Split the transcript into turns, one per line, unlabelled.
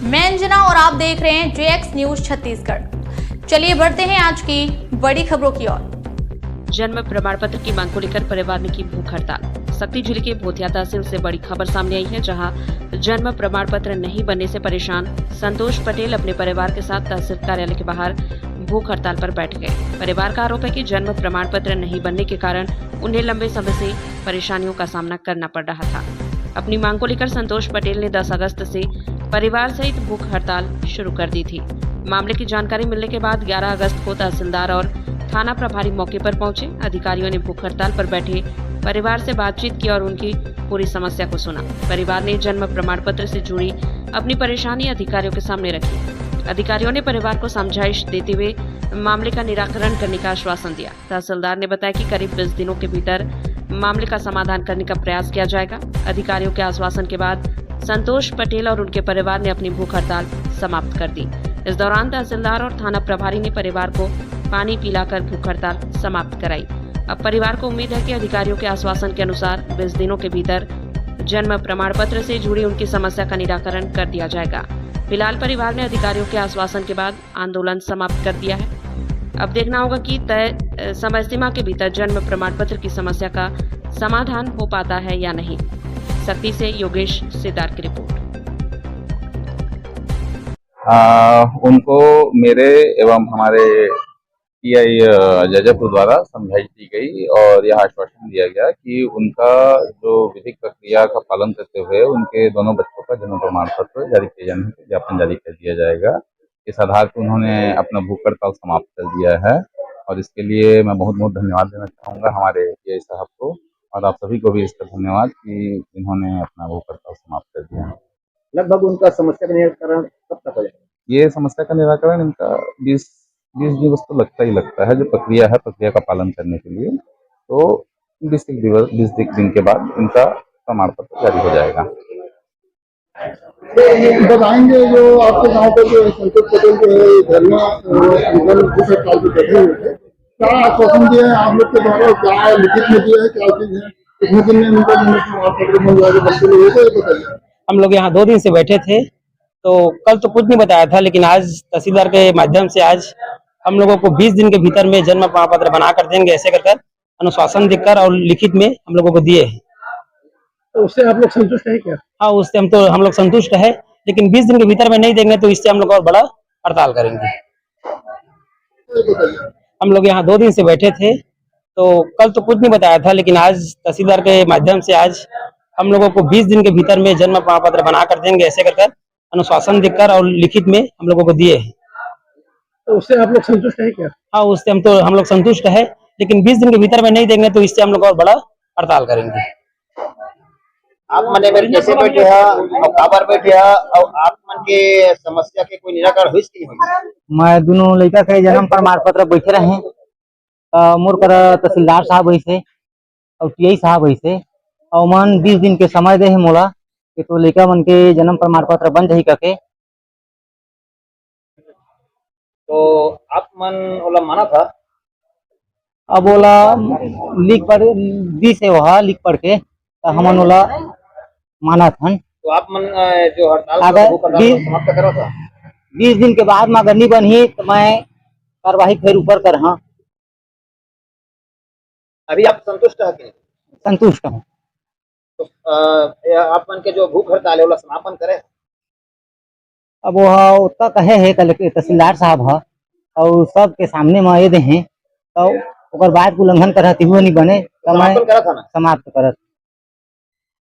मैं अंजना और आप देख रहे हैं JX न्यूज छत्तीसगढ़। चलिए बढ़ते हैं आज की बड़ी खबरों की ओर।
जन्म प्रमाण पत्र की मांग को लेकर परिवार ने की भूख हड़ताल। सक्ती जिले के भोतिया तहसील से बड़ी खबर सामने आई है, जहां जन्म प्रमाण पत्र नहीं बनने से परेशान संतोष पटेल अपने परिवार के साथ तहसील कार्यालय के बाहर भूख हड़ताल पर बैठ गए। परिवार का आरोप है कि जन्म प्रमाण पत्र नहीं बनने के कारण उन्हें लंबे समय से परेशानियों का सामना करना पड़ रहा था। अपनी मांग को लेकर संतोष पटेल ने 10 अगस्त से परिवार सहित भूख हड़ताल शुरू कर दी थी। मामले की जानकारी मिलने के बाद 11 अगस्त को तहसीलदार और थाना प्रभारी मौके पर पहुंचे। अधिकारियों ने भूख हड़ताल पर बैठे परिवार से बातचीत की और उनकी पूरी समस्या को सुना। परिवार ने जन्म प्रमाण पत्र से जुड़ी अपनी परेशानी अधिकारियों के सामने रखी। अधिकारियों ने परिवार को समझाइश देते हुए मामले का निराकरण करने का आश्वासन दिया। तहसीलदार ने बताया कि करीब 20 दिनों के भीतर मामले का समाधान करने का प्रयास किया जाएगा। अधिकारियों के आश्वासन के बाद संतोष पटेल और उनके परिवार ने अपनी भूख हड़ताल समाप्त कर दी। इस दौरान तहसीलदार और थाना प्रभारी ने परिवार को पानी पिलाकर भूख हड़ताल समाप्त कराई। अब परिवार को उम्मीद है कि अधिकारियों के आश्वासन के अनुसार 20 दिनों के भीतर जन्म प्रमाण पत्र से जुड़ी उनकी समस्या का निराकरण कर दिया जाएगा। फिलहाल परिवार ने अधिकारियों के आश्वासन के बाद आंदोलन समाप्त कर दिया है। अब देखना होगा कि तय समय सीमा के भीतर जन्म प्रमाण पत्र की समस्या का समाधान हो पाता है या नहीं। सक्ती से योगेश सिद्धार्थ की रिपोर्ट।
उनको मेरे एवं हमारे PI जजपुर द्वारा समझाइश दी गई और यह आश्वासन दिया गया कि उनका जो विधिक प्रक्रिया का पालन करते हुए उनके दोनों बच्चों का जन्म प्रमाण पत्र जारी किए जाने का ज्ञापन जारी कर दिया जाएगा। इस आधार पर उन्होंने अपना भूख हड़ताल समाप्त कर दिया है और इसके लिए मैं बहुत बहुत धन्यवाद देना चाहूँगा हमारे PI साहब को और आप सभी को भी इसका धन्यवाद कि इन्होंने अपना भूख हड़ताल समाप्त कर दिया है।
लगभग उनका समस्या का निराकरण कब तक हो जाएगा?
ये समस्या का निराकरण इनका 20 दिवस तो लगता ही लगता है। जो प्रक्रिया है, प्रक्रिया का पालन करने के लिए तो 20 दिन के बाद इनका प्रमाण पत्र जारी हो जाएगा।
बताएंगे जो आपके गांव के जो संतोष पटेल जो है धरना भूख हड़ताल पे बैठे हुए थे, क्या आश्वासन दिया है आप लोग के द्वारा? क्या लिखित में दिया है? क्या चीज है? कितने दिन में उनका प्रमाण पत्र बन जाएगा? बच्चे लोगों को ये बताइए।
हम लोग यहाँ 2 दिन से बैठे थे, तो कल तो कुछ नहीं बताया था, लेकिन आज तहसीलदार के माध्यम से आज हम लोगों को 20 दिन के भीतर में जन्म प्रमाण पत्र बना कर देंगे, ऐसे कर अनुशासन देकर और लिखित में हम लोगों को दिए हैं।
तो उससे आप लोग संतुष्ट है क्या?
हाँ, उससे हम लोग संतुष्ट है, लेकिन 20 दिन के भीतर में नहीं देंगे तो इससे हम लोग और बड़ा हड़ताल करेंगे। हम लोग यहाँ 2 दिन से बैठे थे, तो कल तो कुछ नहीं बताया था, लेकिन आज तहसीलदार के माध्यम से आज हम लोगों को 20 दिन के भीतर में जन्म प्रमाण पत्र बना कर देंगे, ऐसे कर अनुशासन देकर और लिखित में हम लोगों को दिए हैं।
तो उससे आप लोग संतुष्ट है क्या?
हाँ, उससे हम लोग संतुष्ट है, लेकिन 20 दिन के भीतर में नहीं देंगे तो इससे हम लोग और बड़ा हड़ताल करेंगे।
आप मन में कैसे बैठे हैं और काबर बैठे हैं और आप मन के समस्या के कोई निराकरण हुई कि नहीं?
मैं दोनों लड़का के जन्म प्रमाण पत्र बैठे रहे, मोर कर तहसीलदार साहब ऐसे और TI साहब ऐसे और मन 20 दिन के समय दे मोला कि तो लड़का मन के जन्म प्रमाण पत्र बन जाही करके।
तो आप मन ओला माना था?
अब ओला लिख पढ़ दी से वहा लिख पढ़ के तो हमन ओला माना था।
तो आप मन जो हड़ताल समाप्त करा था
20 दिन के बाद में अगर नहीं बनी तो मैं कार्यवाही फिर ऊपर कर। हाँ,
अभी आप संतुष्ट है कि नहीं?
संतुष्ट हूँ।
तो आप मन के जो भूख हड़ताल है ओला समापन करे?
अब वह उतना कहे है तहसीलदार साहब है और सबके सामने में ये दे हैं तो ओकर बाद उल्लंघन करती हुए नहीं बने तो मैं समाप्त करत।